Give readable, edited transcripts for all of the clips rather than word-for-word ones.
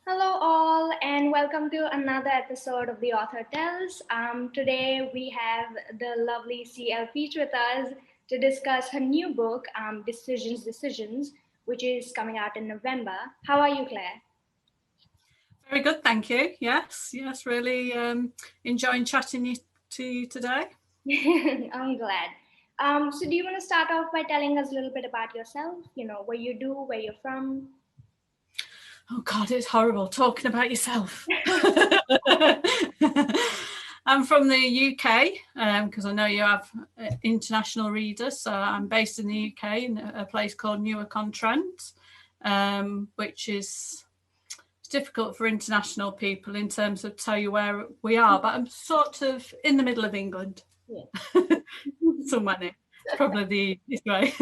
Hello, all, and welcome to another episode of The Author Tells. Today, we have the lovely CL Peache with us to discuss her new book, Decisions, which is coming out in November. How are you, Claire? Very good, thank you. Yes, really enjoying chatting to you today. I'm glad. So, do you want to start off by telling us a little bit about yourself? You know, what you do, where you're from? Oh God, it's horrible talking about yourself. I'm from the UK because I know you have international readers. So I'm based in the UK in a place called Newark-on-Trent, which is difficult for international people in terms of tell you where we are. But I'm sort of in the middle of England. Yeah. Somewhere near. It's probably the easiest way.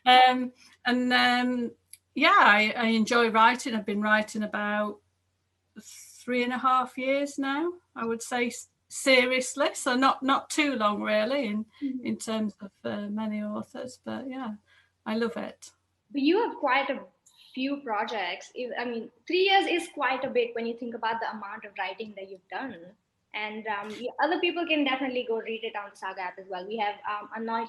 um, and yeah, I enjoy writing. I've been writing about 3.5 years now, I would say, seriously. So not too long, really, in terms of many authors. But yeah, I love it. But you have quite a few projects. I mean, 3 years is quite a bit when you think about the amount of writing that you've done. And other people can definitely go read it on the Saga app as well. We have a night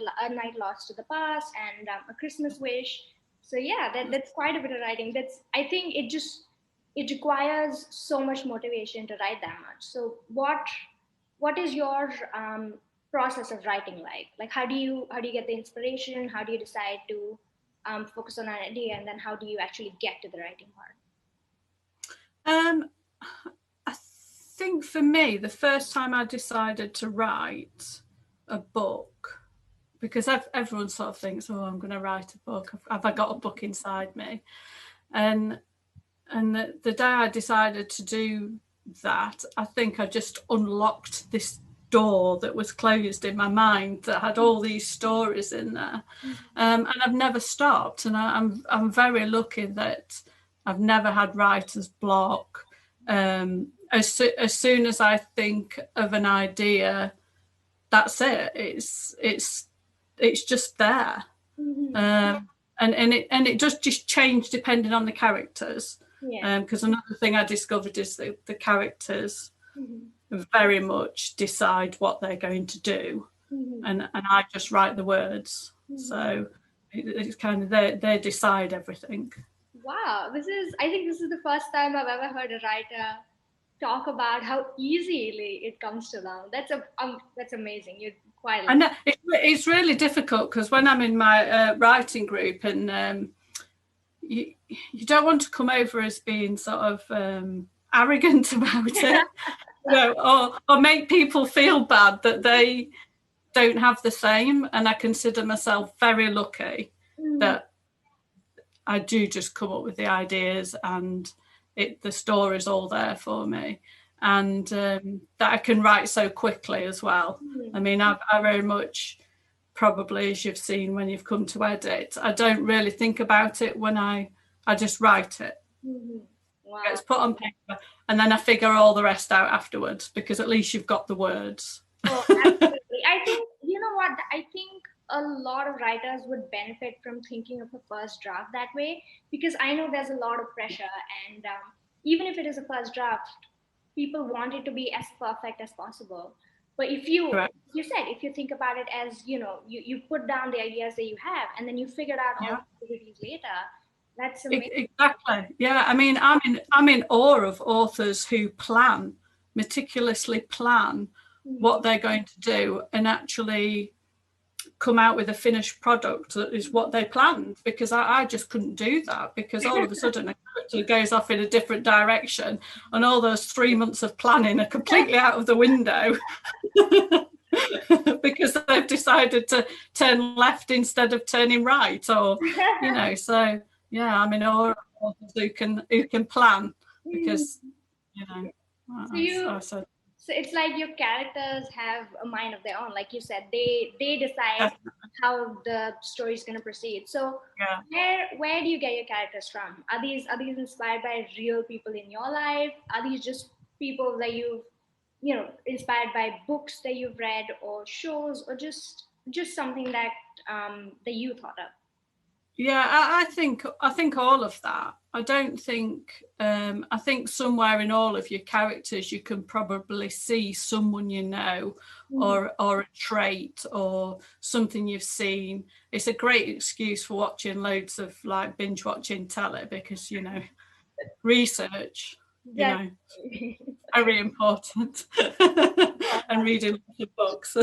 lost to the past and a Christmas wish. So yeah, that's quite a bit of writing. I think it requires so much motivation to write that much. So what is your process of writing like? Like how do you get the inspiration? How do you decide to focus on an idea, and then how do you actually get to the writing part? Um, I think for me, the first time I decided to write a book, because everyone sort of thinks, oh, I'm going to write a book. Have I got a book inside me? And the day I decided to do that, I think I just unlocked this door that was closed in my mind that had all these stories in there, and I've never stopped. And I'm very lucky that I've never had writer's block. As soon as I think of an idea, that's it. It's just there. Mm-hmm. And it does just change depending on the characters. Yeah. Because another thing I discovered is that the characters Mm-hmm. very much decide what they're going to do, Mm-hmm. and I just write the words. Mm-hmm. So it's kind of they decide everything. Wow, I think this is the first time I've ever heard a writer talk about how easily it comes to them. That's amazing. You're quite And lucky. it's really difficult because when I'm in my writing group, and you don't want to come over as being sort of arrogant about it, or make people feel bad that they don't have the same. And I consider myself very lucky Mm-hmm. that I do just come up with the ideas, and the story's all there for me, and that I can write so quickly as well. I mean, I very much, probably as you've seen when you've come to edit, I don't really think about it when I just write it. Mm-hmm. It Wow. gets put on paper, and then I figure all the rest out afterwards, because at least you've got the words. Oh, absolutely. I think, you know what? I think a lot of writers would benefit from thinking of a first draft that way, because I know there's a lot of pressure. And even if it is a first draft, people want it to be as perfect as possible. But Correct. if you think about it as, you put down the ideas that you have and then you figure out all Yeah. the activities later, that's amazing. Exactly. Yeah. I mean, I'm in awe of authors who meticulously plan Mhm. what they're going to do, and actually come out with a finished product that is what they planned. Because I just couldn't do that, because all of a sudden a character goes off in a different direction, and all those 3 months of planning are completely out of the window. Because they've decided to turn left instead of turning right, or so yeah, I'm in awe of authors who can plan, because you know So you, I said so it's like your characters have a mind of their own. Like you said, they decide how the story is going to proceed. So yeah. where do you get your characters from? Are these inspired by real people in your life? Are these just people that inspired by books that you've read or shows, or just something that you thought of? Yeah, I think all of that. I don't think I think somewhere in all of your characters you can probably see someone you know, or a trait or something you've seen. It's a great excuse for watching loads of like binge watching telly, because research, very important. And reading lots of books.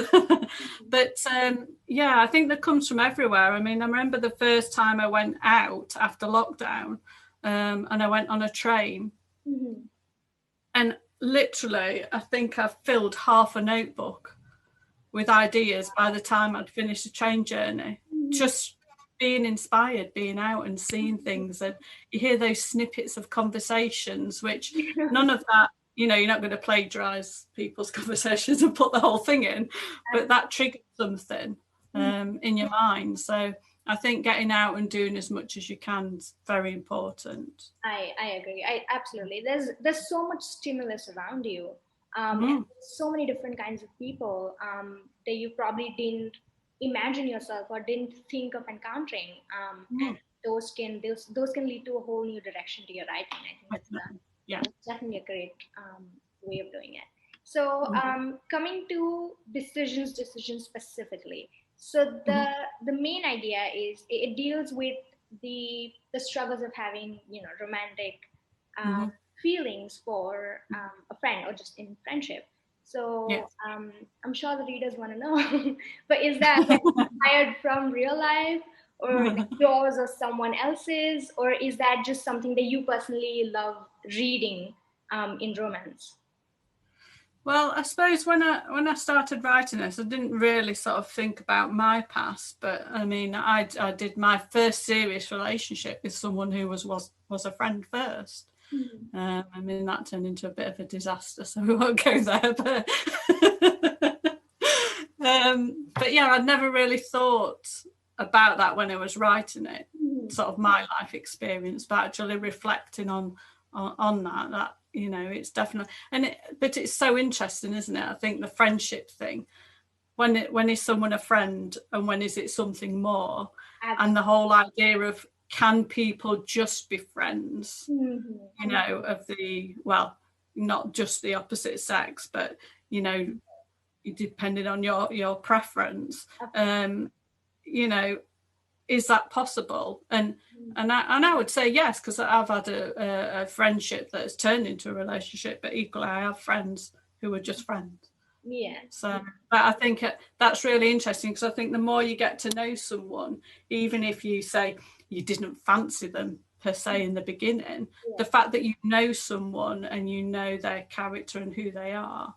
But I think that comes from everywhere. I mean, I remember the first time I went out after lockdown, and I went on a train, and literally I think I filled half a notebook with ideas by the time I'd finished the train journey. Just being inspired, being out and seeing things, and you hear those snippets of conversations, which none of that, you're not going to plagiarize people's conversations and put the whole thing in, but that triggered something in your mind. So I think getting out and doing as much as you can is very important. I agree. Absolutely. There's so much stimulus around you, and so many different kinds of people that you probably didn't imagine yourself or didn't think of encountering. And those can lead to a whole new direction to your writing. I think that's definitely a great way of doing it. So coming to decisions specifically. So the main idea is it deals with the struggles of having romantic feelings for a friend or just in friendship. So I'm sure the readers want to know, but is that inspired from real life, or yours or someone else's, or is that just something that you personally love reading in romance? Well, I suppose when I started writing this, I didn't really sort of think about my past, but I mean, I did my first serious relationship with someone who was a friend first. I mean, that turned into a bit of a disaster, so we won't go there. But yeah, I'd never really thought about that when I was writing it, sort of my life experience, but actually reflecting on that. It's definitely, but it's so interesting, isn't it? I think the friendship thing, when is someone a friend and when is it something more? Absolutely. And the whole idea of, can people just be friends? Of not just the opposite sex, but depending on your preference, is that possible? And I would say yes, because I've had a friendship that has turned into a relationship, but equally I have friends who are just friends. Yeah. So, but I think that's really interesting, because I think the more you get to know someone, even if you say you didn't fancy them per se in the beginning, the fact that you know someone and you know their character and who they are,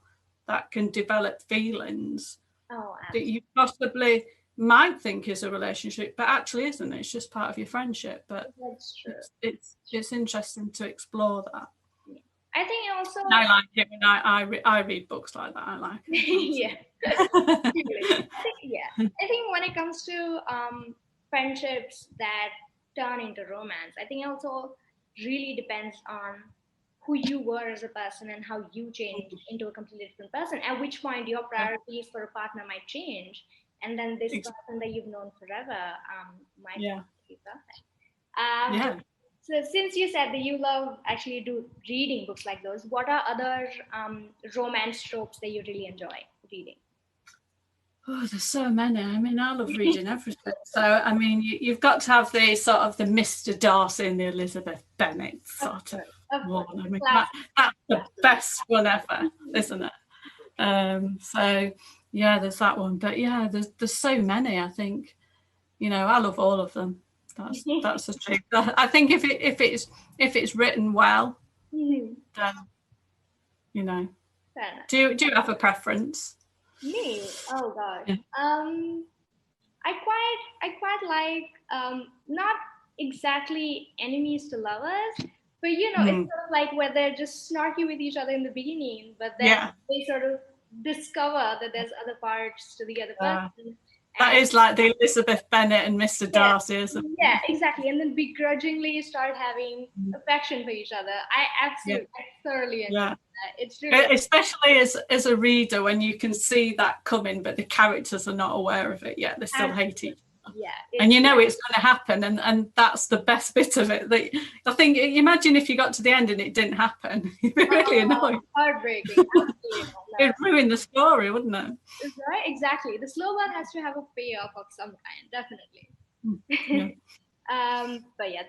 that can develop feelings that you possibly might think is a relationship, but actually isn't. It's just part of your friendship. But that's true. It's interesting to explore that. I think also I like it when I read books like that. I like it. I think when it comes to friendships that turn into romance, I think it also really depends on who you were as a person and how you changed into a completely different person. At which point your priorities for a partner might change, and then this person that you've known forever might be perfect. So since you said that you love actually reading books like those, what are other romance tropes that you really enjoy reading? Oh, there's so many. I mean, I love reading everything. So, I mean, you've got to have the sort of the Mr. Darcy and the Elizabeth Bennet sort of one. I mean, that's the best one ever, isn't it? So, yeah, there's that one. But yeah, there's so many. I think, I love all of them. That's the truth. I think if it's written well, then Do you have a preference? Me? Oh God. Yeah. I quite like not exactly enemies to lovers, but it's sort of like where they're just snarky with each other in the beginning, but then they sort of discover that there's other parts to the other person. That is like the Elizabeth Bennet and Mr. Darcy, isn't it? Yeah, exactly. And then begrudgingly start having affection for each other. I thoroughly enjoy that. It's really especially as a reader, when you can see that coming, but the characters are not aware of it yet. They still hate each Yeah. And you know it's going to happen, and that's the best bit of it. That I think, imagine if you got to the end and it didn't happen. You'd be really annoyed. Heartbreaking. Absolutely. It'd ruin the story, wouldn't it? Right, exactly. The slow burn has to have a payoff of some kind, definitely. Yeah. But yeah,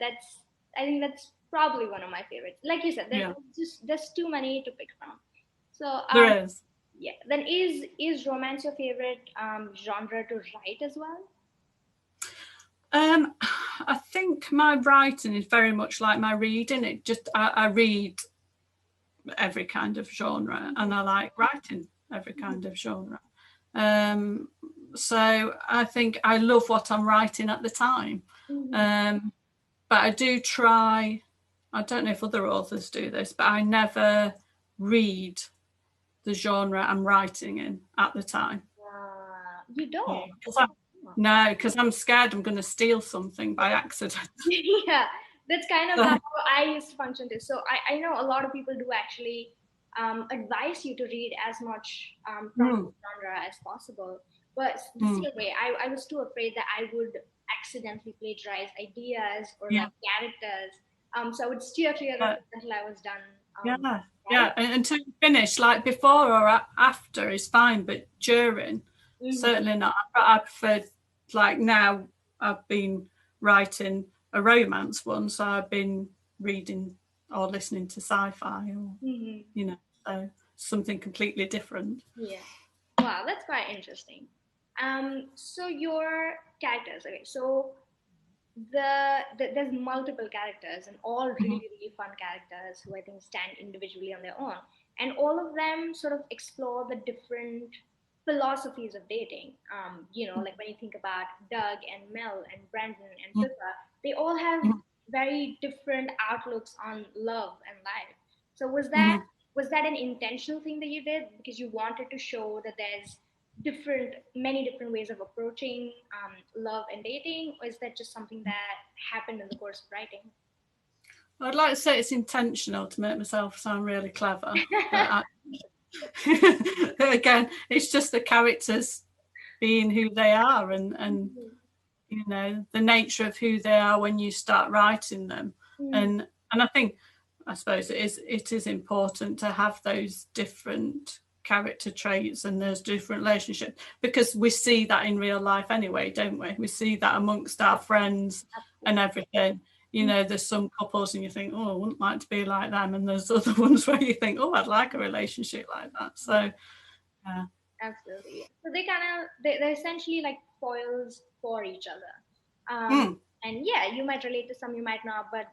I think that's probably one of my favorites. Like you said, there's too many to pick from. So There is. yeah. Then is romance your favorite genre to write as well? I think my writing is very much like my reading. It just I read every kind of genre, and I like writing every kind of genre. So I think I love what I'm writing at the time. But I do try, I don't know if other authors do this, but I never read the genre I'm writing in at the time. You don't? No, because I'm scared I'm going to steal something by accident. Yeah, that's kind of how I used to function too. So I know a lot of people do actually advise you to read as much from the genre as possible. But the same way, I was too afraid that I would accidentally plagiarize ideas or like characters. So I would steer clear of it until I was done. Yeah, and until you finish, like before or after is fine, but during, certainly not. I prefer, like now I've been writing a romance one, so I've been reading or listening to sci-fi or, you know, so something completely different. Yeah. Wow, that's quite interesting. So your characters, okay, so there's multiple characters and all really fun characters who I think stand individually on their own, and all of them sort of explore the different philosophies of dating. Like when you think about Doug and Mel and Brandon and Pippa, they all have very different outlooks on love and life. So was that an intentional thing that you did because you wanted to show that there's many different ways of approaching love and dating, or is that just something that happened in the course of writing? I'd like to say it's intentional to make myself sound really clever. Again, it's just the characters being who they are, and you know, the nature of who they are when you start writing them. And I suppose it is important to have those different character traits and those different relationships, because we see that in real life anyway, don't we? We see that amongst our friends and everything. You know, there's some couples and you think, oh, I wouldn't like to be like them, and there's other ones where you think, oh, I'd like a relationship like that. So yeah, absolutely. So they're essentially like foils for each other. And yeah, you might relate to some, you might not, but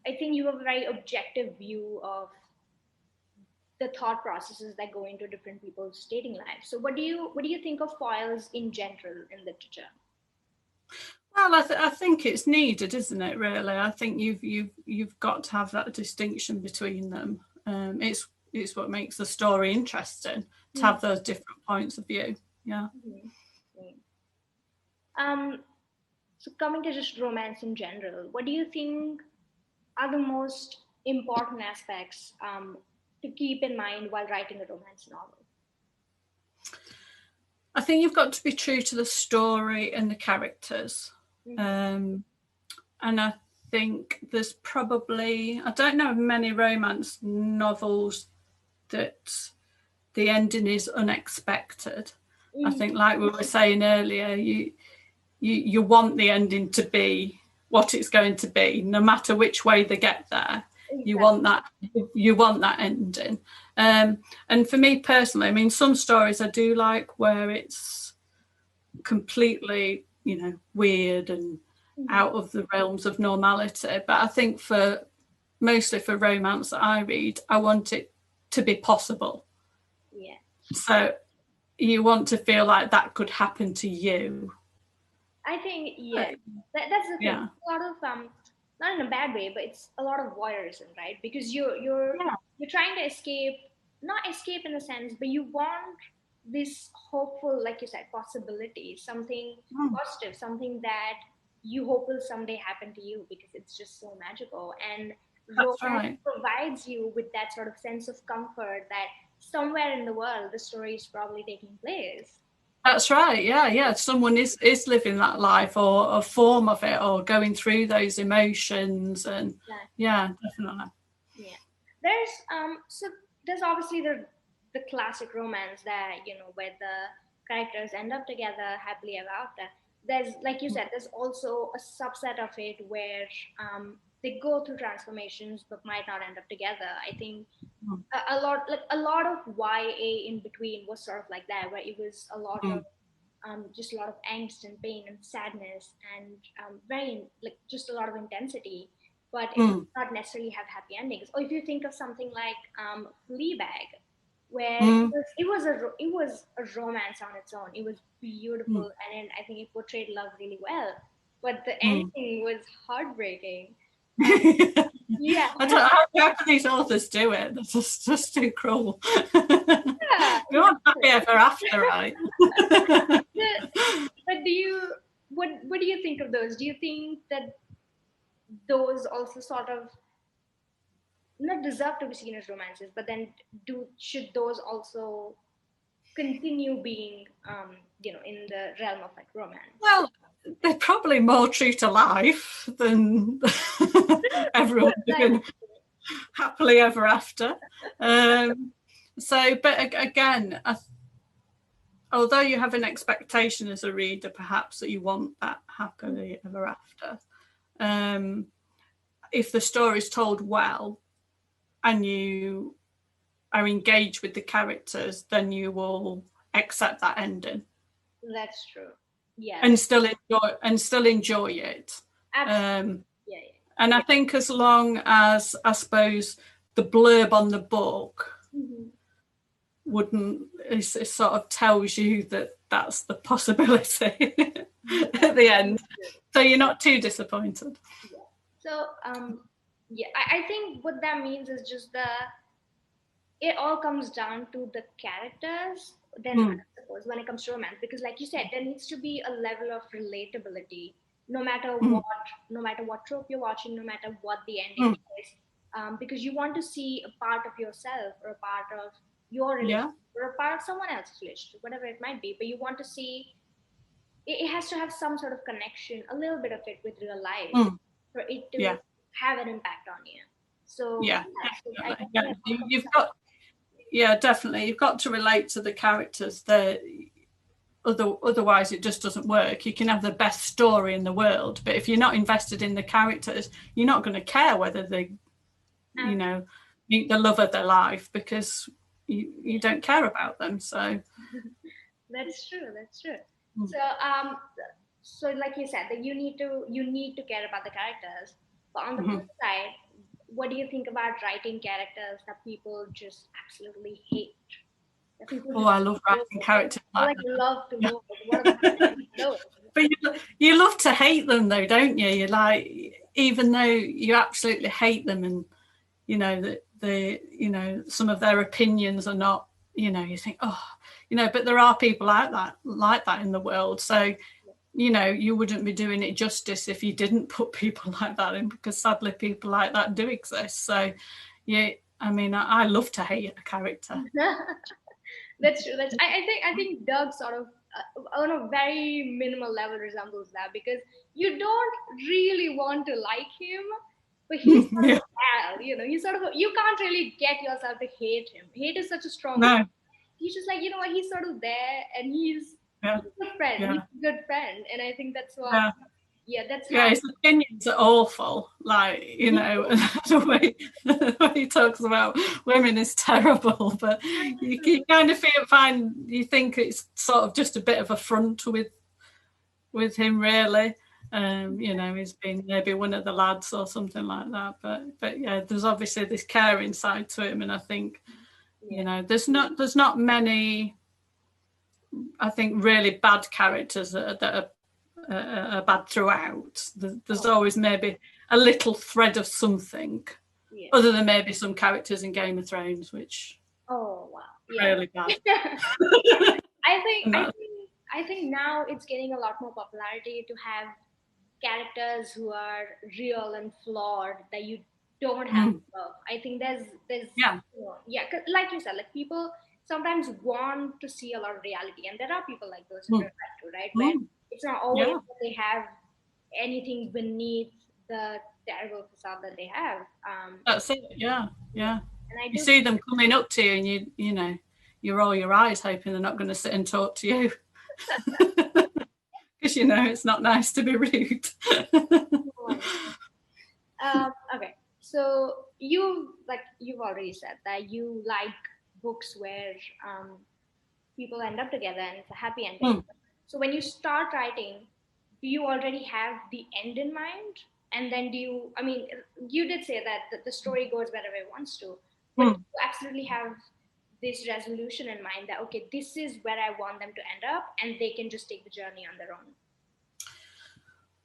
I think you have a very objective view of the thought processes that go into different people's dating lives. So what do you think of foils in general in literature? Well, I think it's needed, isn't it? Really, I think you've got to have that distinction between them. It's what makes the story interesting to have those different points of view. Yeah. So coming to just romance in general, what do you think are the most important aspects to keep in mind while writing a romance novel? I think you've got to be true to the story and the characters. And I think there's probably, I don't know of many romance novels that the ending is unexpected. I think, like we were saying earlier, you want the ending to be what it's going to be, no matter which way they get there. Exactly. You want that ending. And for me personally, I mean, some stories I do like where it's completely, you know, weird and out of the realms of normality. But I think mostly for romance that I read, I want it to be possible. Yeah. So you want to feel like that could happen to you. I think, that's the thing. Yeah. A lot of not in a bad way, but it's a lot of voyeurism, right? Because you're trying to escape, not escape in a sense, but you want this hopeful, like you said, possibility, something positive, something that you hope will someday happen to you, because it's just so magical. And romance provides you with that sort of sense of comfort that somewhere in the world the story is probably taking place. That's right. Yeah. Someone is living that life, or a form of it, or going through those emotions, and yeah, definitely. Yeah. So there's obviously the classic romance that, where the characters end up together happily ever after. There's, like you said, there's also a subset of it where they go through transformations but might not end up together. I think a lot of YA in between was sort of like that, where it was a lot of Mm, just a lot of angst and pain and sadness and very, like, just a lot of intensity, but it did mm, not necessarily have happy endings. Or if you think of something like Fleabag, where mm, it was a romance on its own. It was beautiful, mm, and I think it portrayed love really well, but the mm. ending was heartbreaking. And I yeah, don't know how can these authors do it. That's just too cruel. yeah, You want happy ever after, right? but do you what do you think of those? Do you think that those also sort of not deserve to be seen as romances, but then should those also continue being in the realm of like romance? Well, they're probably more true to life than everyone Like, living happily ever after. But again, although you have an expectation as a reader, perhaps, that you want that happily ever after, if the story is told well and you are engaged with the characters, then you will accept that ending. that's true. Yeah, And still enjoy it. absolutely. Yeah, And I think as long as, I suppose, the blurb on the book yeah. Mm-hmm. wouldn't, it sort of tells you that that's the possibility Yeah. at the end, so you're not too disappointed. Yeah. So yeah, I think what that means is just it all comes down to the characters, then I Mm, suppose, when it comes to romance, because like you said, there needs to be a level of relatability, no matter mm, what trope you're watching, no matter what the ending mm. is, because you want to see a part of yourself, or a part of your Yeah. relationship, or a part of someone else's relationship, whatever it might be, but you want to see it has to have some sort of connection, a little bit of it, with real life Mm, for it to yeah. have an impact on you. So Yeah. yeah, so I Definitely. guess Yeah. yeah, You've got, yeah, definitely. You've got to relate to the characters. Otherwise, it just doesn't work. You can have the best story in the world, but if you're not invested in the characters, you're not going to care whether they, you know, meet the love of their life, because you don't care about them. So, that's true. That's true. mm, So so like you said, that you need to care about the characters. But on the mhm. flip side, what do you think about writing characters that people just absolutely hate? That people Oh, just I love writing characters like like that. love to Yeah. know. What about those? But you love to hate them, though, don't you? You like, even though you absolutely hate them, and that some of their opinions are not, you think, oh, but there are people like that in the world. So you wouldn't be doing it justice if you didn't put people like that in, because sadly people like that do exist. So yeah, I mean, I love to hate a character. That's true. I think Doug sort of on a very minimal level resembles that, because you don't really want to like him, but he's sort of Yeah. pal. He's sort of you can't really get yourself to hate him. Hate is such a strong word. No. He's just like, what, he's sort of there, and Yeah. he's a friend. He's Yeah. a good friend, and I think that's what. Yeah. Yeah, that's Yeah, how. his opinions are awful. Like, the way he talks about women is terrible. But you kind of you think it's sort of just a bit of a front with him, really. He's been maybe one of the lads or something like that. But yeah, there's obviously this caring side to him, and I think Yeah. there's not many, I think, really bad characters that are bad throughout. There's always maybe a little thread of something, Yeah. other than maybe some characters in Game of Thrones, which Oh wow. are Yeah. really bad. I think And I that, think I think now it's getting a lot more popularity to have characters who are real and flawed that you don't have to love. I think there's yeah, yeah, 'cause like you said, like people sometimes want to see a lot of reality, and there are people like those in real life too, right? Where Mm. it's not always Yeah, that they have anything beneath the terrible facade that they have. that's it. Yeah, Yeah, yeah. and I You do. see them coming up to you, and you know, you roll your eyes, hoping they're not going to sit and talk to you, because you know it's not nice to be rude. Okay, so you've already said that you like books where people end up together and it's a happy ending. Mm. So when you start writing, do you already have the end in mind? And then do you, I mean, you did say that the story goes wherever it wants to, but do Mm. you absolutely have this resolution in mind that, okay, this is where I want them to end up and they can just take the journey on their own?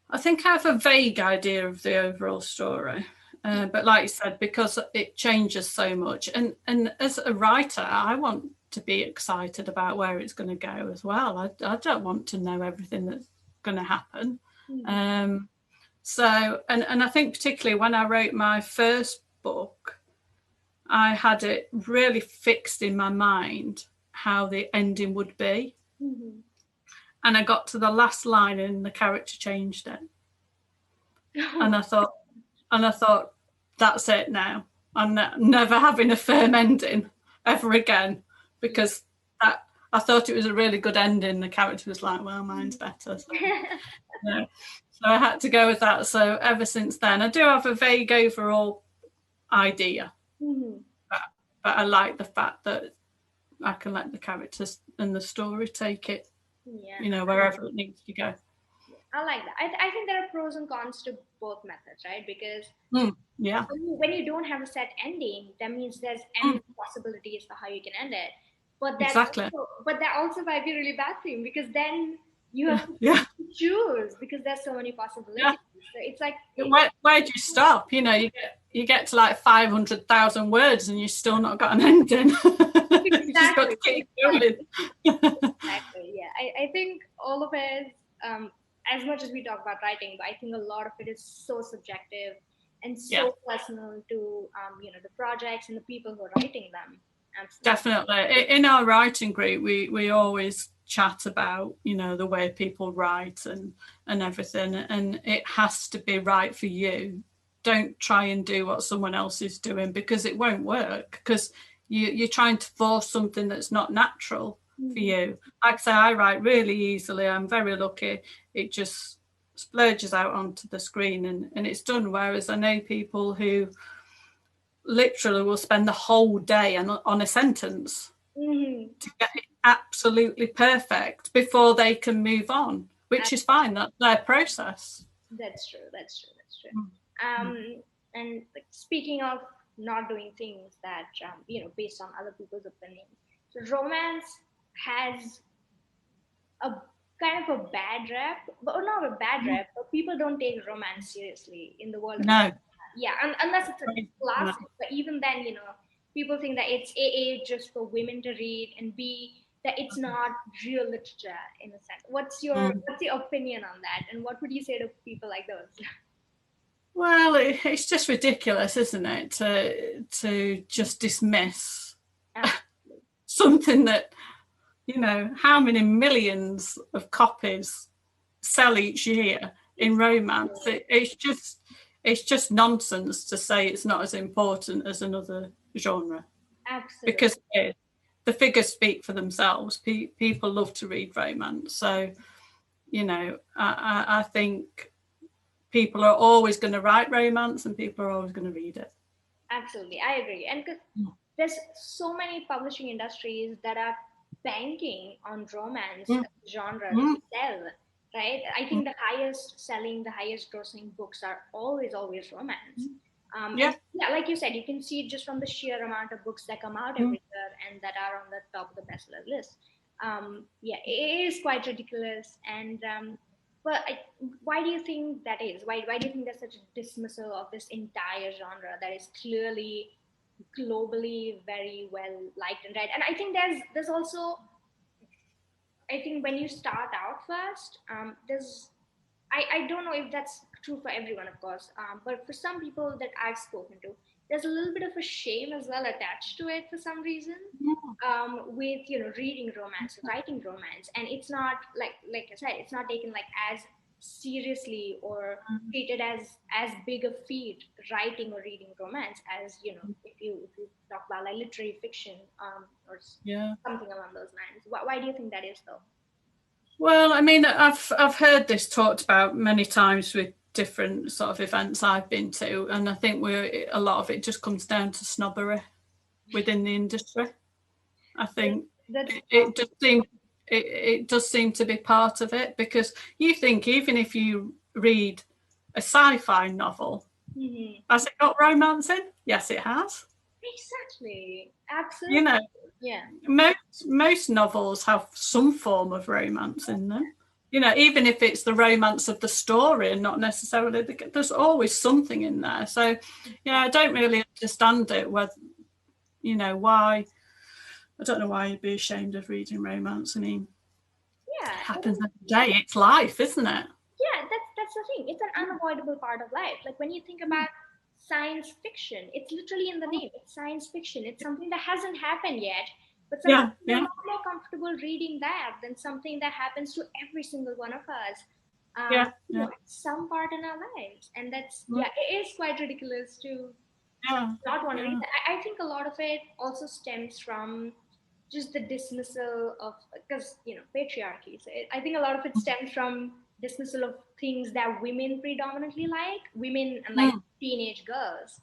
I think I have a vague idea of the overall story. But like you said, because it changes so much, and as a writer, I want to be excited about where it's going to go as well. I don't want to know everything that's going to happen. Mm-hmm. So, and I think particularly when I wrote my first book, I had it really fixed in my mind how the ending would be. Mm-hmm. And I got to the last line and the character changed it. Oh, And I thought, that's it now. I'm never having a firm ending ever again, because that, I thought it was a really good ending. The character was like, well, mine's better. So, no. So I had to go with that. So ever since then, I do have a vague overall idea, mm-hmm. but I like the fact that I can let the characters and the story take it, Yeah. you know, wherever it needs to go. I like that. I think there are pros and cons to both methods, right? Because Yeah, when you don't have a set ending, that means there's endless possibilities for how you can end it. exactly. But that also might be a really bad thing because then you Yeah, have to yeah, choose because there's so many yeah. possibilities. So it's like Where do you stop? You know, you get to like 500,000 words and you've still not got an ending. You just got exactly, to keep exactly, going. exactly. Yeah, I think all of it, as much as we talk about writing, but I think a lot of it is so subjective and Yeah, so personal to the projects and the people who are writing them. Absolutely. definitely. In our writing group, we always chat about, you know, the way people write and everything, and it has to be right for you. Don't try and do what someone else is doing, because it won't work, because you're trying to force something that's not natural for Mhm. you. Like I say, I write really easily. I'm very lucky. It just splurges out onto the screen and it's done. Whereas I know people who literally will spend the whole day on a sentence Mhm. to get it absolutely perfect before they can move on, which is fine. That's their process. That's true. That's true. That's true. And like, speaking of not doing things that based on other people's opinions, so romance has a kind of a bad rep, but not a bad rep, but people don't take romance seriously in the world of No. yeah, unless it's a classic. But even then, people think that it's A just for women to read, and B that it's not real literature in a sense. What's your opinion on that, and what would you say to people like those? Well, it's just ridiculous, isn't it, to just dismiss Absolutely. something that, you know, how many millions of copies sell each year in romance. It's just nonsense to say it's not as important as another genre, Absolutely. because the figures speak for themselves. People love to read romance, so you know, I think people are always going to write romance and people are always going to read it. Absolutely, I agree. And 'cause there's so many publishing industries that are banking on romance Mm. genre to Mm. sell, right? I think the highest selling, the highest grossing books are always romance. Yeah. And yeah, like you said, you can see it just from the sheer amount of books that come out Mm. every year and that are on the top of the bestseller list. Yeah, it is quite ridiculous. And but why do you think that is? Why do you think there's such a dismissal of this entire genre that is clearly globally very well liked and read? And I think there's also, I think when you start out first, there's I don't know if that's true for everyone, of course, but for some people that I've spoken to, there's a little bit of a shame as well attached to it for some reason. With reading romance, writing romance, and it's not like I said, it's not taken like as seriously or treated as big a feat writing or reading romance as if you talk about like literary fiction or something along those lines. Why do you think that is though? Well, I mean, I've heard this talked about many times with different sort of events I've been to, and I think a lot of it just comes down to snobbery within the industry. I think it does seem to be part of it, because you think even if you read a sci-fi novel, has it got romance in? Yes, it has. Exactly. Absolutely. Yeah. Most novels have some form of romance in them. Even if it's the romance of the story and not necessarily there's always something in there. So, I don't really understand it. Why? I don't know why you'd be ashamed of reading romance. I mean, it happens every day. It's life, isn't it? Yeah, that's the thing. It's an unavoidable part of life. Like when you think about science fiction, it's literally in the name. It's science fiction. It's something that hasn't happened yet, but sometimes we're a lot more comfortable reading that than something that happens to every single one of us. At some part in our lives, and that's it is quite ridiculous to not want to read that. I think a lot of it also stems from just the dismissal of, because patriarchy. So I think a lot of it stems from dismissal of things that women predominantly like, women and like teenage girls.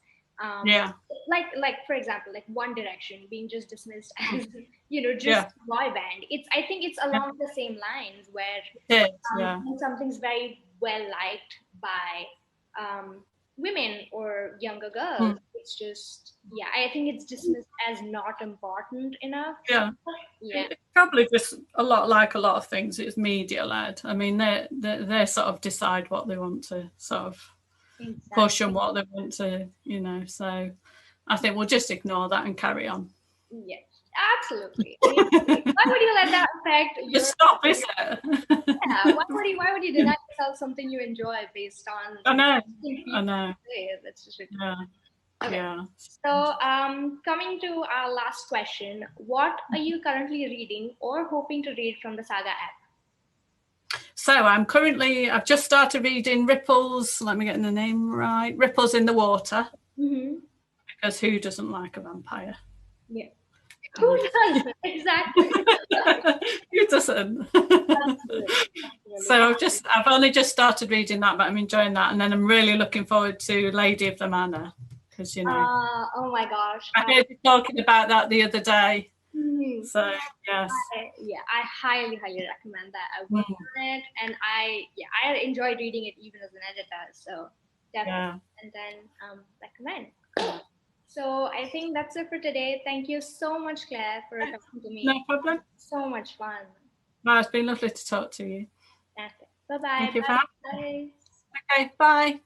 Like for example, like One Direction being just dismissed as just boy band. I think it's along the same lines where when something's very well liked by women or younger girls, it's just I think it's dismissed as not important enough. It's probably just a lot of things. It's media led. I mean, they sort of decide what they want to sort of push and what they want to, so I think we'll just ignore that and carry on. Yes, absolutely. I mean, why would you let that affect your... Stop, is it? Why would you deny yourself something you enjoy based on... I know. That's just ridiculous. Okay. So, coming to our last question, what are you currently reading or hoping to read from the Saga app? So I've just started reading Ripples, let me get the name right, Ripples in the Water. Because who doesn't like a vampire? Yeah. Who doesn't? Exactly. Who doesn't? So I've only just started reading that, but I'm enjoying that. And then I'm really looking forward to Lady of the Manor. Because, oh my gosh. I heard you talking about that the other day. So, yes. I highly recommend that. I worked on it, and I enjoy reading it even as an editor. So, definitely. And then recommend. So, I think that's it for today. Thank you so much, Claire, for talking to me. No problem. So much fun. Well, it's been lovely to talk to you. Okay. Bye-bye. Thank you. Bye. Okay, bye.